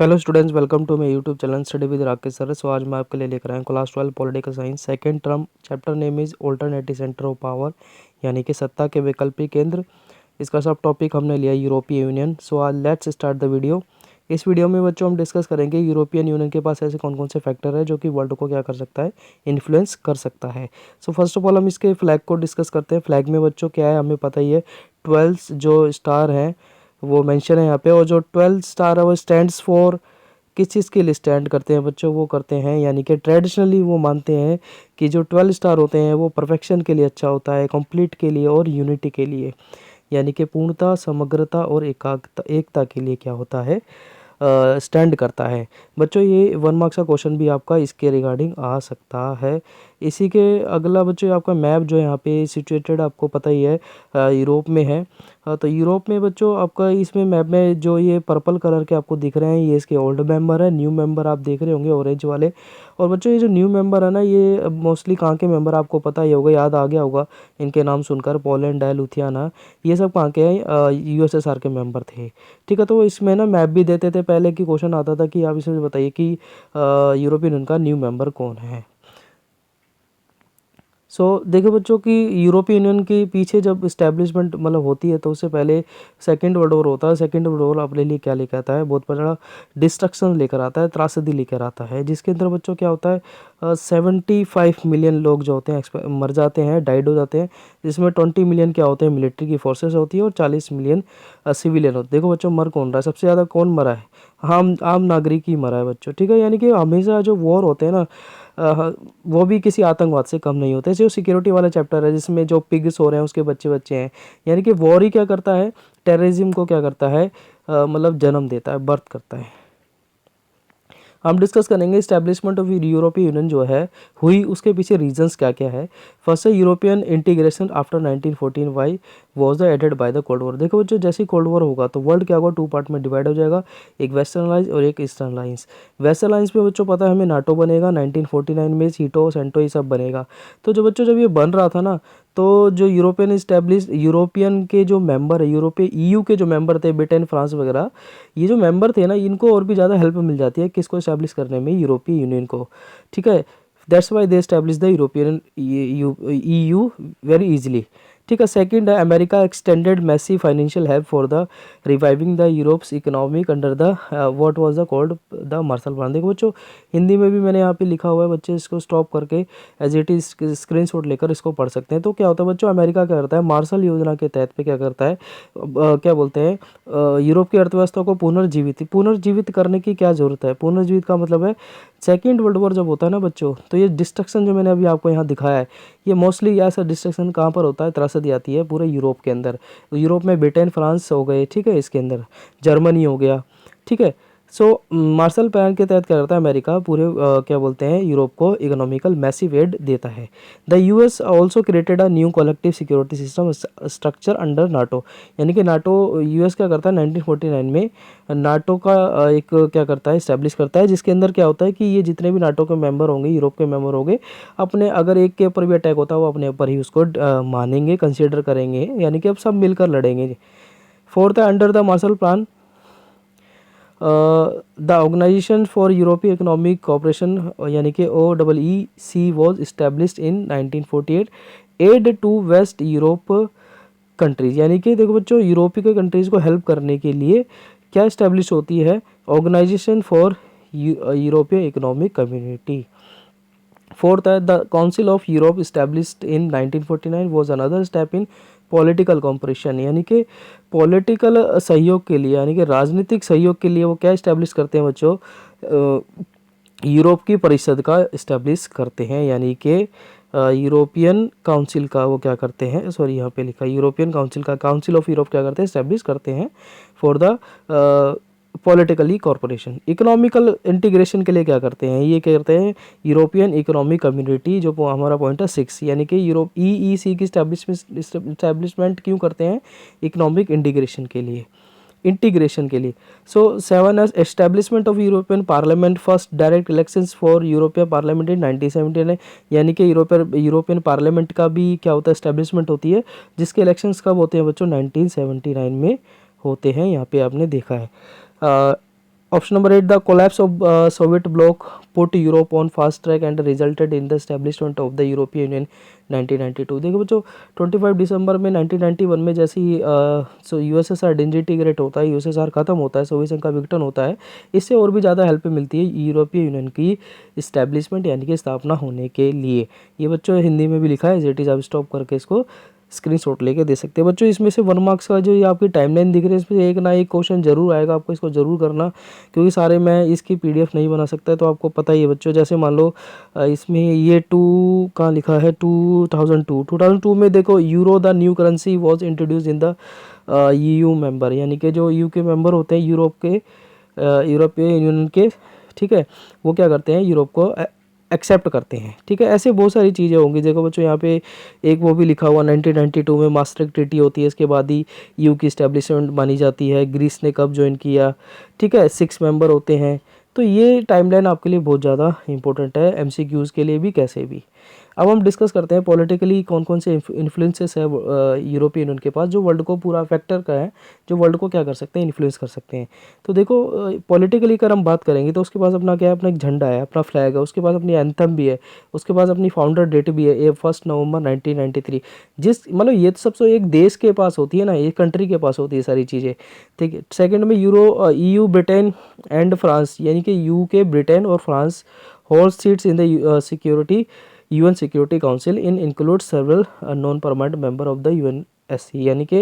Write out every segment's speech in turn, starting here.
Hello students, welcome to my YouTube channel study with Rakesh sir. So आज मैं आपके लिए लेकर आया हूँ class 12 political science second term. Chapter name is alternative centre of power, यानी कि सत्ता के वैकल्पिक केंद्र। इसका सब टॉपिक हमने लिया यूरोपीय यूनियन। सो आज लेट्स स्टार्ट द वीडियो। इस वीडियो में बच्चों हम डिस्कस करेंगे यूरोपियन यूनियन के पास ऐसे कौन कौन से फैक्टर है जो कि वर्ल्ड को क्या कर सकता है, इन्फ्लुएंस कर सकता है। सो फर्स्ट ऑफ ऑल हम इसके फ्लैग को डिस्कस करते हैं। फ्लैग में बच्चों क्या है हमें पता ही है, 12 जो स्टार हैं वो मेंशन है यहाँ पे, और जो 12 स्टार है वो स्टैंड्स फॉर किस चीज़ के लिए स्टैंड करते हैं बच्चों, वो करते हैं यानी कि ट्रेडिशनली वो मानते हैं कि जो 12 स्टार होते हैं वो परफेक्शन के लिए अच्छा होता है, कंप्लीट के लिए और यूनिटी के लिए, यानी कि पूर्णता, समग्रता और एकता एकता के लिए क्या होता है, स्टैंड करता है। बच्चों ये 1 मार्क्स का क्वेश्चन भी आपका इसके रिगार्डिंग आ सकता है। इसी के अगला बच्चों आपका मैप जो यहाँ पे सिचुएटेड आपको पता ही है यूरोप में है। तो यूरोप में बच्चों आपका इसमें मैप में जो ये पर्पल कलर के आपको दिख रहे हैं ये इसके ओल्ड मेंबर है। न्यू मेंबर आप देख रहे होंगे ऑरेंज वाले। और बच्चों ये जो न्यू मेंबर है ना, ये मोस्टली कहाँ के मेंबर आपको पता ही होगा, याद आ गया होगा इनके नाम सुनकर। पोलैंड है, लुथियाना, ये सब कहाँ के हैं, यूएसएसआर के मेंबर थे। ठीक है, तो वो इसमें ना मैप भी देते थे पहले, कि क्वेश्चन आता था कि आप इसमें बताइए कि यूरोपियन यूनियन का न्यू मेंबर कौन है। देखो बच्चों कि यूरोपियन यूनियन के पीछे जब इस्टेब्लिशमेंट मतलब होती है तो उससे पहले सेकेंड वर्ल्ड वॉर होता है। सेकेंड वर्ल्ड वॉर अपने लिए क्या लेकर आता है, बहुत बड़ा डिस्ट्रक्शन लेकर आता है, त्रासदी लेकर आता है, जिसके अंदर बच्चों क्या होता है 75 मिलियन लोग जो होते हैं मर जाते हैं, डाइड हो जाते हैं, जिसमें 20 मिलियन क्या होते हैं मिलिट्री की फोर्सेस होती है और 40 मिलियन सिविलियन होते हैं। देखो बच्चों मर कौन रहा है, सबसे ज़्यादा कौन मरा है, आम आम नागरिक ही मरा है बच्चों। ठीक है, यानी कि हमेशा जो वॉर होते हैं ना वो भी किसी आतंकवाद से कम नहीं होते। जो सिक्योरिटी वाला चैप्टर है जिसमें जो पिग्स हो रहे हैं उसके बच्चे बच्चे हैं, यानी कि वॉर ही क्या करता है, टेररिज्म को क्या करता है, मतलब जन्म देता है, बर्थ करता है। हम डिस्कस करेंगे इस्टेब्लिशमेंट ऑफ यूरोपियन यूनियन जो है हुई, उसके पीछे रीजंस क्या क्या है। फर्स्ट है European integration after 1914 why was the aided by the Cold War. देखो बच्चों जैसे ही कोल्ड वॉर होगा तो वर्ल्ड क्या होगा, 2 पार्ट में डिवाइड हो जाएगा, एक वेस्टर्न अलायंस और एक ईस्टर्न अलायंस। वेस्टर्न अलायंस में बच्चों पता है हमें नाटो बनेगा, 1949 में सीटो सेंटो ये सब बनेगा। तो जो बच्चों जब ये बन रहा था ना, तो जो यूरोपियन के जो मेंबर है, यूरोपीय ईयू के जो मेंबर थे, ब्रिटेन, फ्रांस वगैरह, ये जो मेंबर थे ना, इनको और भी ज़्यादा हेल्प मिल जाती है किसको इस्टेब्लिश करने में, यूरोपीय यूनियन को। ठीक है, that's why they establish the European EU very easily. ठीक है, सेकंड है America extended massive financial help for the reviving the Europe's economic under the what was the called the Marshall plan. देखो बच्चों हिंदी में भी मैंने यहाँ पे लिखा हुआ है, बच्चे इसको स्टॉप करके एज इट इज स्क्रीनशॉट लेकर इसको पढ़ सकते हैं। तो क्या होता है बच्चों, अमेरिका क्या करता है, मार्शल योजना के तहत पे क्या करता है, क्या बोलते हैं, यूरोप की अर्थव्यवस्था को पुनर्जीवित करने की क्या ज़रूरत है। पुनर्जीवित का मतलब है सेकेंड वर्ल्ड वॉर जब होता है ना बच्चों, तो ये डिस्ट्रक्शन जो मैंने अभी आपको यहाँ दिखाया है, ये मोस्टली ऐसा डिस्ट्रक्शन कहाँ पर होता है, त्रासदी आती है पूरे यूरोप के अंदर। यूरोप में ब्रिटेन, फ्रांस हो गए, ठीक है, इसके अंदर जर्मनी हो गया। ठीक है, मार्शल प्लान के तहत क्या करता है अमेरिका, पूरे क्या बोलते हैं यूरोप को इकोनॉमिकल मैसिव एड देता है। The US also created a new collective security system structure under NATO, यानी कि नाटो, यूएस क्या करता है 1949 में नाटो का एक क्या करता है, इस्टेब्लिश करता है, जिसके अंदर क्या होता है कि ये जितने भी नाटो के मेंबर होंगे, यूरोप के मेंबर होंगे, अपने अगर एक के ऊपर भी अटैक होता है वो अपने ऊपर ही उसको मानेंगे, कंसिडर करेंगे, यानी कि अब सब मिलकर लड़ेंगे। फोर्थ है under the Marshall Plan the organisation for European economic cooperation, यानी कि OEEC was established in 1948 aid to west Europe countries. यानी कि देखो बच्चों यूरोपीय कंट्रीज़ को हेल्प करने के लिए क्या इस्टेब्लिश होती है, organisation for European economic community. Fourth है the council of Europe established in 1949 was another step in political comparison, यानी कि पॉलिटिकल सहयोग के लिए, यानी कि राजनीतिक सहयोग के लिए वो क्या इस्टेब्लिश करते हैं बच्चों, यूरोप की परिषद का इस्टेब्लिश करते हैं, यानी कि यूरोपियन काउंसिल का वो क्या करते हैं, सॉरी यहाँ पे लिखा यूरोपियन काउंसिल का, काउंसिल ऑफ यूरोप क्या करते हैं, इस्टेब्लिश करते हैं for the politically corporation. Economical integration के लिए क्या करते हैं, ये क्या करते हैं, यूरोपियन इकोनॉमिक कम्युनिटी, जो हमारा पॉइंट है 6, यानी कि यूरोप EEC की इस्टेब्लिशमेंट क्यों करते हैं, इकोनॉमिक इंटीग्रेशन के लिए। 7 as establishment of European Parliament, first direct elections for European Parliament in 1979, यानी कि यूरोपियन पार्लियामेंट का भी क्या होता है, एस्टेब्लिशमेंट होती है, जिसके इलेक्शंस कब होते हैं बच्चों, 1979 में होते हैं, यहाँ पे आपने देखा है। Option number 8, the collapse of Soviet block put Europe on fast track and resulted in the establishment of the European union 1992। देखो बच्चों 25 दिसंबर में 1991 में जैसे ही यूएसएसआर डिसइंटीग्रेट होता है, यूएसएसआर खत्म होता है, सोवियत संघ का विघटन होता है, इससे और भी ज़्यादा हेल्प मिलती है यूरोपीय यूनियन की इस्टेब्लिशमेंट यानी कि स्थापना होने के लिए। ये बच्चों हिंदी में भी लिखा है, एज इट इज़, आप स्टॉप करके इसको स्क्रीनशॉट लेके दे सकते हैं। बच्चों इसमें से 1 मार्क्स का जो ये आपकी टाइमलाइन दिख रही है, इसमें एक ना एक क्वेश्चन जरूर आएगा, आपको इसको जरूर करना, क्योंकि सारे मैं इसकी पीडीएफ नहीं बना सकता, तो आपको पता ही है बच्चों। जैसे मान लो इसमें ये 2 कहाँ लिखा है, 2002 में देखो, euro the new currency was introduce in the EU member, यानी कि जो यूके मेंबर होते हैं यूरोप के, यूरोपीय यूनियन के, ठीक है, वो क्या करते हैं, यूरोप को एक्सेप्ट करते हैं। ठीक है, ऐसे बहुत सारी चीज़ें होंगी। देखो बच्चों यहाँ पे एक वो भी लिखा हुआ 1992 में मास्ट्रिक्ट ट्रीटी होती है, इसके बाद ही यू की स्टैब्लिशमेंट मानी जाती है। ग्रीस ने कब ज्वाइन किया, ठीक है, 6 मेंबर होते हैं। तो ये टाइमलाइन आपके लिए बहुत ज़्यादा इंपॉर्टेंट है, एमसीक्यूज़ के लिए भी, कैसे भी। अब हम डिस्कस करते हैं पॉलिटिकली कौन कौन से इन्फ्लुएंसेस है यूरोपियन यूनियन के पास, जो वर्ल्ड को पूरा फैक्टर का है, जो वर्ल्ड को क्या कर सकते हैं, इन्फ्लुएंस कर सकते हैं। तो देखो पॉलिटिकली अगर हम बात करेंगे तो उसके पास अपना क्या है, अपना एक झंडा है, अपना फ्लैग है, उसके पास अपनी एंथम भी है, उसके पास अपनी फाउंडर डेट भी है, 1 नवंबर 1993। जिस मतलब ये तो सबसे एक देश के पास होती है ना, एक कंट्री के पास होती है सारी चीज़ें। ठीक है, सेकंड में ईयू, ब्रिटेन एंड फ्रांस, यानी कि यूके, ब्रिटेन और France hold seats in the security UN security council in include several non permanent member of the UNSC, यानी कि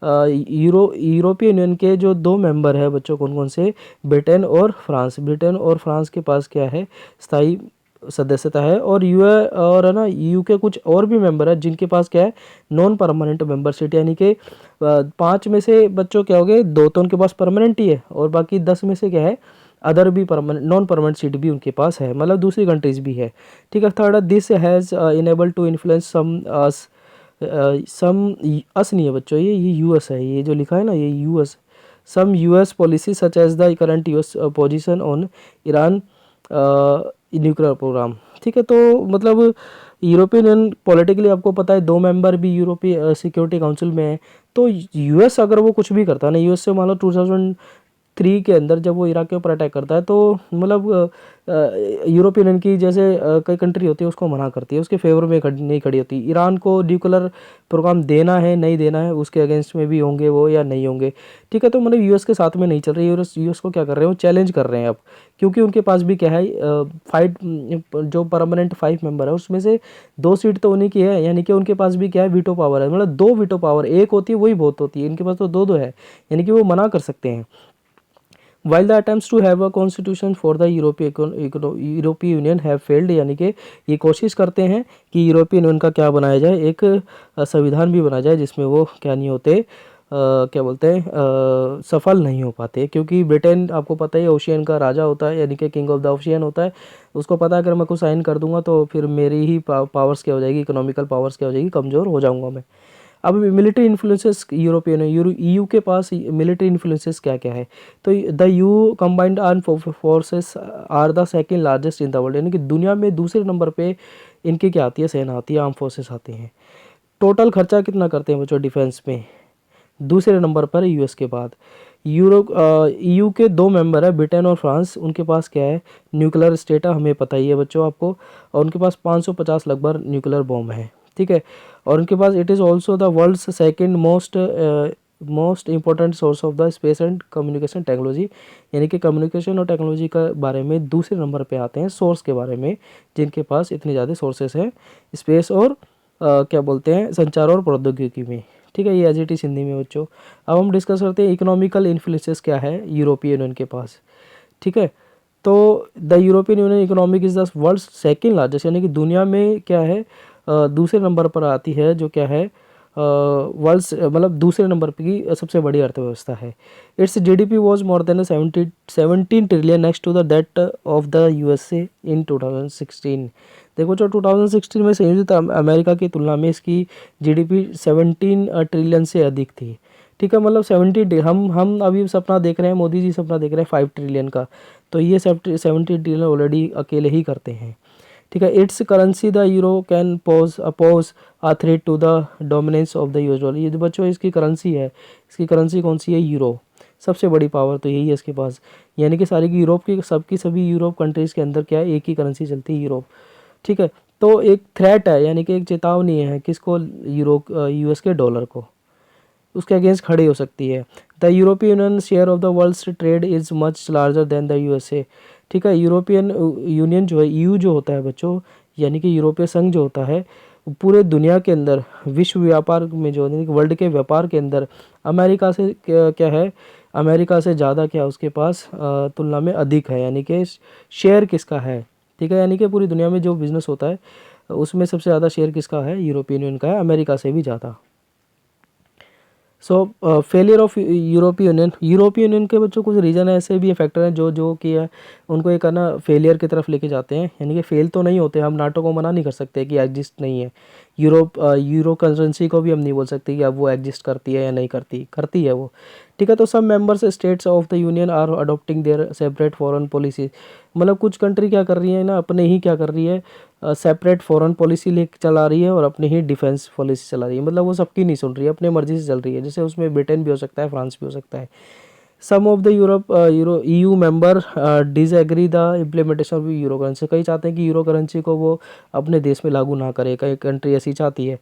यूरोपियन यूनियन के जो 2 मेंबर है बच्चों, कौन कौन से, ब्रिटेन और फ्रांस। ब्रिटेन और फ्रांस के पास क्या है, स्थायी सदस्यता है। और और है ना, यू के कुछ और भी मेंबर है जिनके पास क्या है, नॉन परमानेंट मेंबरशिप, यानी कि 5 में से बच्चों क्या हो गए, 2 तो उनके पास परमानेंट ही है, और बाकी 10 में से क्या है, अदर भी परमानेंट, नॉन परमानेंट सीट भी उनके पास है, मतलब दूसरी कंट्रीज भी है। ठीक है, third, this has enable to influence some us नहीं है बच्चों, ये यूएस है, ये जो लिखा है ना, ये US, some US policy such as the current US position on Iran nuclear programme. ठीक है, तो मतलब यूरोपियन यूनियन पॉलिटिकली आपको पता है 2 मेंबर भी यूरोपीय सिक्योरिटी काउंसिल में है। तो यूएस अगर वो कुछ भी करता है ना, यूएस से मान लो 2003 के अंदर जब वो इराक के ऊपर अटैक करता है, तो मतलब यूरोपियन यूनियन की जैसे कई कंट्री होती है उसको मना करती है, उसके फेवर में नहीं खड़ी होती। ईरान को न्यूक्लियर प्रोग्राम देना है नहीं देना है, उसके अगेंस्ट में भी होंगे वो या नहीं होंगे। ठीक है, तो मतलब यूएस के साथ में नहीं चल रही है, यूएस को क्या कर रहे हैं, वो चैलेंज कर रहे हैं अब, क्योंकि उनके पास भी क्या है, फाइट जो परमानेंट 5 मेंबर है उसमें से 2 सीट तो उन्हीं की है, यानी कि उनके पास भी क्या है, वीटो पावर है, मतलब 2 वीटो पावर, एक होती है वही बहुत होती है, इनके पास तो 2 है, यानी कि वो मना कर सकते हैं। While the attempts to have a constitution for the यूरोपीय यूनियन हैव फेल्ड, यानी कि ये कोशिश करते हैं कि यूरोपीय यूनियन का क्या बनाया जाए, एक संविधान भी बनाया जाए जिसमें वो क्या नहीं होते, क्या बोलते हैं, सफल नहीं हो पाते, क्योंकि ब्रिटेन आपको पता है ओशियन का राजा होता है, यानी कि किंग ऑफ द ओशियन होता है। उसको पता है अगर मैं कुछ साइन कर दूंगा तो फिर मेरी ही पावर्स क्या हो जाएगी, इकोनॉमिकल पावर्स क्या हो जाएगी, कमज़ोर हो जाऊंगा मैं। अब मिलिट्री इन्फ्लुएंसेस यूरोपियन ईयू के पास मिलिट्री इन्फ्लुएंसेस क्या क्या है, तो the EU combined arm forces are the second largest in the world, यानी कि दुनिया में दूसरे नंबर पे इनकी क्या आती है, सेना आती है, आर्म फोर्सेस आती हैं। टोटल खर्चा कितना करते हैं बच्चों डिफेंस में, दूसरे नंबर पर यूएस के बाद। ईयू के 2 मेंबर है, ब्रिटेन और फ्रांस, उनके पास क्या है, न्यूक्लियर स्टेट है, हमें पता ही है बच्चों आपको, और उनके पास 550 लगभग न्यूक्लियर बॉम्ब है। ठीक है, और उनके पास it is also the world's second most important source of the space and communication technology, यानी कि कम्युनिकेशन और टेक्नोलॉजी का बारे में दूसरे नंबर पे आते हैं सोर्स के बारे में, जिनके पास इतने ज़्यादा सोर्सेस हैं स्पेस और क्या बोलते हैं, संचार और प्रौद्योगिकी में। ठीक है, ये एज इट इज़ हिंदी में बच्चों। अब हम डिस्कस करते हैं इकोनॉमिकल इन्फ्लुएंसेस क्या है यूरोपियन यूनियन के पास। ठीक है, तो the European union economic is the world second largest, यानी कि दुनिया में क्या है, दूसरे नंबर पर आती है, जो क्या है, वर्ल्ड मतलब दूसरे नंबर पर की सबसे बड़ी अर्थव्यवस्था है। Its GDP was more than 17 trillion next to the that of the USA in 2016। देखो जो 2016 में संयुक्त अमेरिका की तुलना में इसकी जीडीपी 17 ट्रिलियन से अधिक थी। ठीक है, मतलब 70, हम अभी सपना देख रहे हैं, मोदी जी सपना देख रहे हैं 5 ट्रिलियन का, तो ये 70 ट्रिलियन ऑलरेडी अकेले ही करते हैं। ठीक है, its currency the euro can oppose a threat to the dominance of the US dollar. ये जो बच्चों इसकी करेंसी है, इसकी करेंसी कौन सी है, यूरो। सबसे बड़ी पावर तो यही है इसके पास। यानी कि सारी की यूरोप की सबकी सभी यूरोप कंट्रीज़ के अंदर क्या है, एक ही करेंसी चलती है, यूरोप। ठीक है, तो एक थ्रेट है, यानी कि एक चेतावनी है किसको, यूएस के डॉलर को, उसके अगेंस्ट खड़ी हो सकती है। The European Union share of the world's trade is much larger than the USA. ठीक है, यूरोपियन यूनियन जो है, ईयू जो होता है बच्चों, यानी कि यूरोपीय संघ जो होता है, पूरे दुनिया के अंदर विश्व व्यापार में जो, यानी कि वर्ल्ड के व्यापार के अंदर अमेरिका से क्या है, अमेरिका से ज़्यादा क्या उसके पास तुलना में अधिक है, यानी कि शेयर किसका है। ठीक है, यानी कि पूरी दुनिया में जो बिज़नेस होता है उसमें सबसे ज़्यादा शेयर किसका है, यूरोपियन यूनियन का है, अमेरिका से भी ज़्यादा। सो फेलियर ऑफ यूरोपीय यूनियन के बच्चों कुछ रीज़न ऐसे भी फैक्टर हैं जो जो कि है उनको एक है ना फेलियर की तरफ लेके जाते हैं, यानी कि फेल तो नहीं होते, हम नाटो को मना नहीं कर सकते कि एग्जिस्ट नहीं है। यूरो करेंसी को भी हम नहीं बोल सकते कि अब वो एग्जिस्ट करती है या नहीं करती, करती है वो। ठीक है, तो सब members states of the union are adopting their separate foreign policy. मतलब कुछ कंट्री क्या कर रही है ना, अपने ही क्या कर रही है, सेपरेट फॉरेन पॉलिसी ले चला रही है और अपनी ही डिफेंस पॉलिसी चला रही है। मतलब वो सबकी नहीं सुन रही है, अपने मर्जी से चल रही है। जैसे उसमें ब्रिटेन भी हो सकता है, फ्रांस भी हो सकता है। Some of the euro member disagree the implementation of euro currency. कई चाहते हैं कि यूरो करेंसी को वो अपने देश में लागू ना करे, कई कंट्री ऐसी चाहती है।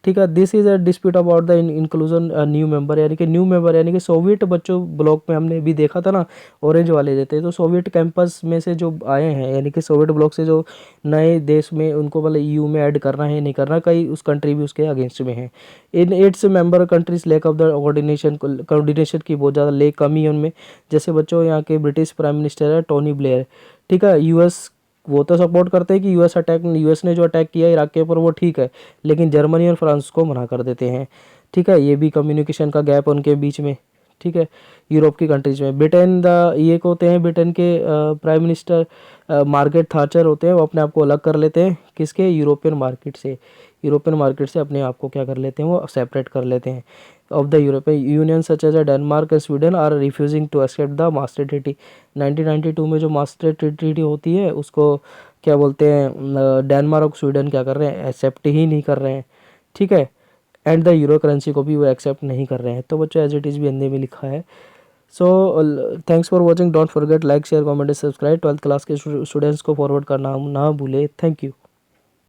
ठीक है, this is a dispute about the inclusion new member, यानी कि न्यू मेंबर, यानी कि सोवियत बच्चों ब्लॉक में हमने भी देखा था ना, ऑरेंज वाले देते, तो सोवियत कैंपस में से जो आए हैं, यानी कि सोवियत ब्लॉक से जो नए देश में उनको मतलब ईयू में ऐड करना है नहीं करना, कई उस कंट्री भी उसके अगेंस्ट में है। In its member countries lack of the coordination की बहुत ज़्यादा ले कमी है उनमें। जैसे बच्चों यहाँ के ब्रिटिश प्राइम मिनिस्टर है टोनी ब्लेयर। ठीक है, यूएस वो तो सपोर्ट करते हैं कि यूएस ने जो अटैक किया इराक के ऊपर वो ठीक है, लेकिन जर्मनी और फ्रांस को मना कर देते हैं। ठीक है, ये भी कम्युनिकेशन का गैप उनके बीच में। ठीक है, यूरोप की कंट्रीज में ब्रिटेन द ये को होते हैं, ब्रिटेन के प्राइम मिनिस्टर मार्gaरेट थाचर होते हैं, वो अपने आप को अलग कर लेते हैं किसके, यूरोपियन मार्केट से। यूरोपियन मार्केट से अपने आप को क्या कर लेते हैं, वो सेपरेट कर लेते हैं of the European Union such as Denmark and Sweden are refusing to accept the master treaty. 1992 में जो मास्टर ट्रीटी होती है उसको क्या बोलते हैं, डेनमार्क और स्वीडन क्या कर रहे हैं, एक्सेप्ट ही नहीं कर रहे हैं। ठीक है, एंड द यूरो करेंसी को भी वो एक्सेप्ट नहीं कर रहे हैं। तो बच्चों एज इट इज़ भी हिंदी में लिखा है। So thanks for watching, don't forget like share comment subscribe. 12th class के स्टूडेंट्स को फॉरवर्ड करना ना भूले। Thank you.